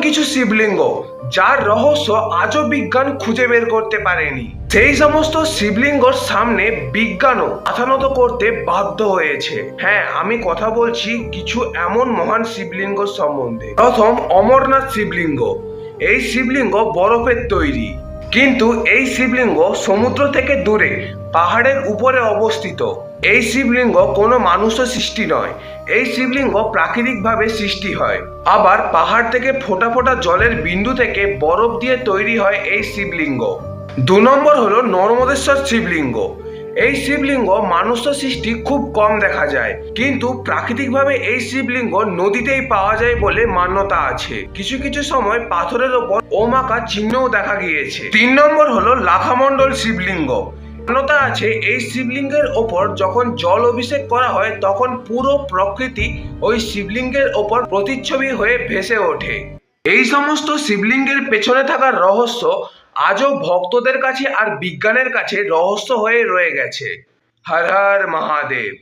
কিছু শিবলিঙ্গ যার রহস্য আজও বিজ্ঞান খুঁজে বের করতে পারেনি। সেই সমস্ত শিবলিঙ্গর সামনে বিজ্ঞানও মাথা নত করতে বাধ্য হয়েছে। হ্যাঁ, আমি কথা বলছি কিছু এমন মহান শিবলিঙ্গ সম্বন্ধে। প্রথম, অমরনাথ শিবলিঙ্গ। এই শিবলিঙ্গ বরফের তৈরি, কিন্তু এই শিবলিঙ্গ সমুদ্র থেকে দূরে পাহাড়ের উপরে অবস্থিত। এই শিবলিঙ্গ কোনো মানুষের সৃষ্টি নয়, এই শিবলিঙ্গ প্রাকৃতিকভাবে সৃষ্টি হয়। আবার পাহাড় থেকে ফোঁটা ফোঁটা জলের বিন্দু থেকে বরফ দিয়ে তৈরি হয় এই শিবলিঙ্গ। 2 নম্বর হলো নর্মদেশ্বর শিবলিঙ্গ। এই শিবলিঙ্গ মানুষের সৃষ্টি খুব কম দেখা যায়, কিন্তু প্রাকৃতিকভাবে এই শিবলিঙ্গ নদীতেই পাওয়া যায় বলে মান্যতা আছে। কিছু কিছু সময় পাথরের ওপর ওম আঁকা চিহ্নও দেখা গিয়েছে। 3 নম্বর হলো লাখামণ্ডল শিবলিঙ্গ। মান্যতা আছে এই শিবলিঙ্গের ওপর যখন জল অভিষেক করা হয় তখন পুরো প্রকৃতি ওই শিবলিঙ্গের ওপর প্রতিচ্ছবি হয়ে ভেসে ওঠে। এই সমস্ত শিবলিঙ্গের পেছনে থাকার রহস্য আজও ভক্তদের কাছে আর বিজ্ঞানের কাছে রহস্য হয়ে রয়ে গেছে। হর হর মহাদেব।